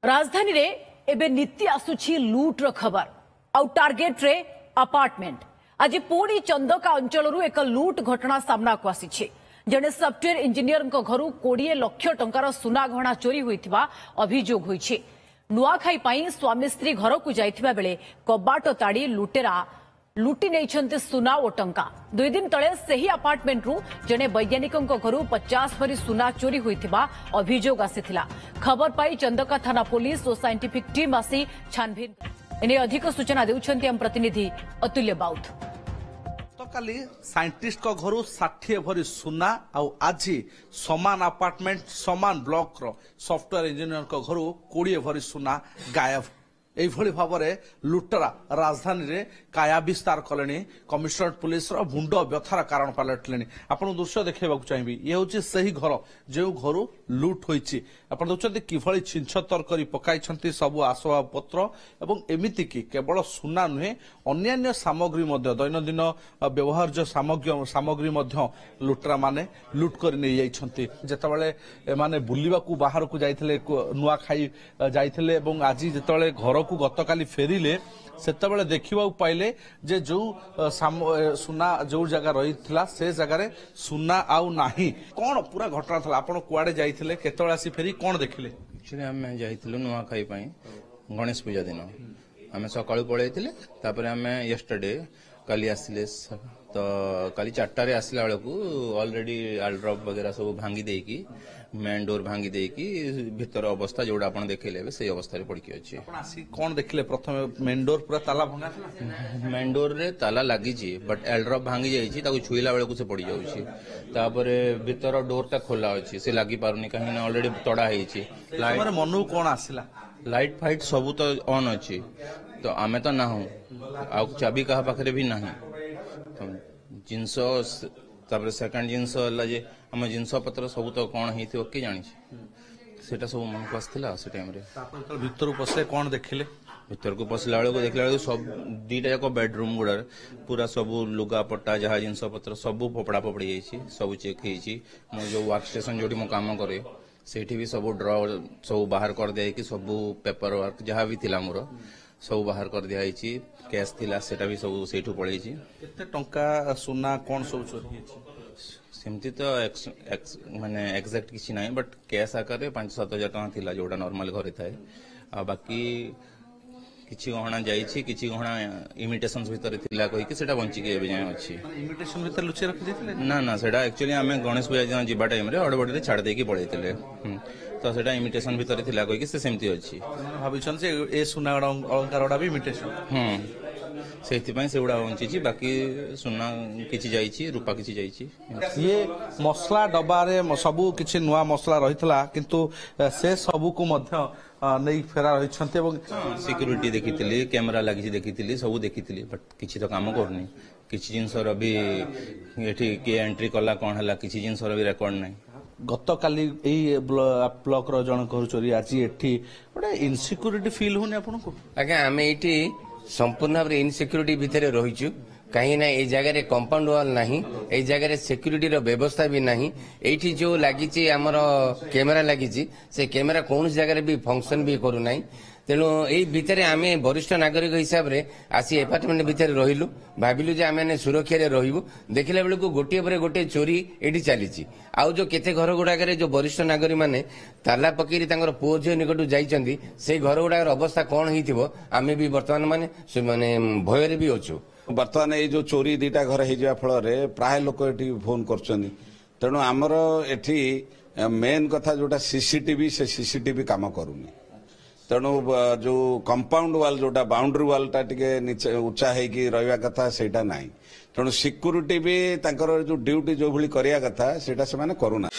राजधानी रे एबे नीति आसुछि लूट्र खबर आउ टार्गेट रे अपार्टमेंट। आज पुणी चंदका अंचल एक लूट घटना सामना को आसी। जड़े सफ्टवेयर इंजीनियर घर 20 लाख टंकार सुना गहना चोरी होइथिबा अभियोग होइछि। नुआखाई पाई स्वामी स्त्री घर को जाइथिबा बेले कबाट ताड़ी लुटेरा लुटी नहीं सुना और टंका। 2 दिन तले सही अपार्टमेंट रु जने वैज्ञानिक घर 50 भरी सुना चोरी होइथिबा अभियोग आसीथिला। खबर पाई चंदका थाना पुलिस और साइंटिफिक टीम आसी छानबीन। एने अधिक सूचना देउछन्ती हम प्रतिनिधि अतुल्य बाउत। गतकाली साइंटिस्ट को घर 60 भरी सुना आउ आज समान अपार्टमेंट समान ब्लॉक रो सॉफ्टवेयर इंजीनियर को घर 20 भरी सुना गायब। एभली भाव में लुटरा राजधानी रे काया विस्तार कले। कमिशनरेट पुलिस भुंड व्यथार कारण पलटिले। आपन दृश्य देखा चाहिए। ये हूँ सही घर जो घर लुट होती। आप देखते किभली छिंछतर कर पकाई सबू आसबाब पत्र एवं एमती कि केवल सुना नुहे अन्य सामग्री दैनंदिन व्यवहार्य सामग्री लुटरा माने लुट कर नहीं जाइछन्ति। जेतेबेले एमाने बुलिबा को बाहर को जाइथिले नुआखाई जाइथिले एवं आज जेतेबेले घर को गतकाली फेरिले सेतेबेले देखिबा पाइले जे जो सुना जो जगह रही से जगह सुना आउ नाही। कौन पूरा घटना था? आपण कुआडे जाइथिले केतेबेले आसी फेरी कौन देखिले? एक्चुअली आम जाइथिलु नुआखाई पई गणेश पूजा दिन आम सकाळु पळैथिले। तापर आम यस्टरडे काली आसिले तो काली 4टारे आसला बेलू ऑलरेडी आलड्रॉप वगैरह सब भांगी देकी मेन डोर भांगी देकी भीतर अवस्था जोड़ा आपन देखले से अवस्था रे पड़की अछि। आपण आसी कोन देखले? प्रथम मेन डोर पूरा ताला भंगा था। मेन डोर रे ताला लागि छी बट एलड्रॉप भांगी जाई छी ताको छुईला बेलू से पड़ी जाउ छी। तापरे भीतर डोर ता खोला अछि से लागि पारुनी कहीं ना ऑलरेडी तड़ा हेई छी। लाइट मनु कोन आसिला? लाइट फाइट सब तो ऑन अछि तो आमे तो ना हूं आ चाबी कहा पाखरे भी नाही। जिनस सेकंड जिनस जे आम जिनस पत्र सब तो कौन हो किए जानी सेटा सब मन को आसला से टाइम रे। भीतर पसे कौन देखिले? भीतर को पसला बेलू देखला बेलू सब 2टा जाक बेडरूम गुड़ा पूरा सब लुगा पट्टा जहाँ जिनस पत्र सब फोपड़ा फोपड़ी जाइए सब चेक होइछि। मो जो वर्क स्टेशन जोटी मो काम करे सेठी भी सब ड्रॉ सब बाहर कर दिया कि सब पेपर वर्क जहाँ भी थिला मोर सब बाहर कर दिया कैश थिला सेटा भी सब सेठू पड़े। केते टंका सुना कौन सब चोरी सेमती तो माने एक्जाक्ट किसी ना बट कैश आकार 5-7 हजार टका थिला जोटा नॉर्मल घरे थाए। आ बाकी किछि गहना जाइछि किछि गहना इमिटेशंस भीतर थिला कहि कि सेटा बंची के एबे जाय अछि। इमिटेशन भीतर लुचि रख दिथिले? ना सेटा एक्चुअली हमें गणेश पूजा दिन जिबा टाइम रे हड़बड़ी रे छाड़ देकी पळैतिले तो सेटा इमिटेशन भीतर थिला कहि कि से सेमती अछि। भाबिछन जे ए सुना अलंकारडा भी इमिटेशन से गुड़ा बंची। बाकी सुना किछि जाइछि रूपा किछि जाइछि। ये मसला डब्बा रे सबू किछि नुआ मसला रहितला किंतु से सबू को मध्य नहीं फेरा रहिछन्ते एवं सिक्यूरिटी देखिथिली कैमरा लागि देखिथिली सब देखिथिली बट किछि तो काम करनी। किछि जिनसर भी एठी के एंट्री कला कोन हला किछि जिनसर भी रिकॉर्ड नै। गतकाली एई ब्लॉक रो जण घर चोरी आज एठी गोटे इनसिक्यूरिटी फील होने आपन को? आज्ञा आम ये संपूर्ण भाव इनसिक्यूरिटी भितर रहीचु कहीं ना ये जगह कंपाउंड वाल नहीं ये जगह सिक्यूरिटी रो व्यवस्था भी नहीं। एठी जो लगी आमर कैमेरा लगी से कैमेरा कौन जगह भी फंक्शन भी करू नहीं। तेणु यही भितर आम वरिष्ठ नागरिक हिसाब से आसी अपार्टमेंट भितर रहिलु भाविलु जे आमे सुरक्षा रे रहिबु। देखिला बेलू गोटे पर गोटे चोरी एठी चली। आउ जो केते घर गुड़ाक जो वरिष्ठ नागरिक माने ताला पकईरी तांकर पुओ झियो निकटू जाइचंदी से घर गुड़ाकर अवस्था कौन होइथिबो आमे भी वर्तमान माने भय रे भी अछु। बर्तमान ये जो चोरी 2टा घर हो फल प्राय लोक ये फोन कर तेणु आमर एठी मेन कथा जोटा सीसीटीवी से सीसीटीवी काम करूनी। तेणु जो कंपाउंड वाल जोटा बाउंड्री वाल टा टिके उच्चा होगी रहा कथा सेटा नहीं। तेणु सिक्यूरिटी भी तांकर जो ड्यूटी जो भली करिया कथा सेटा से माने करूना।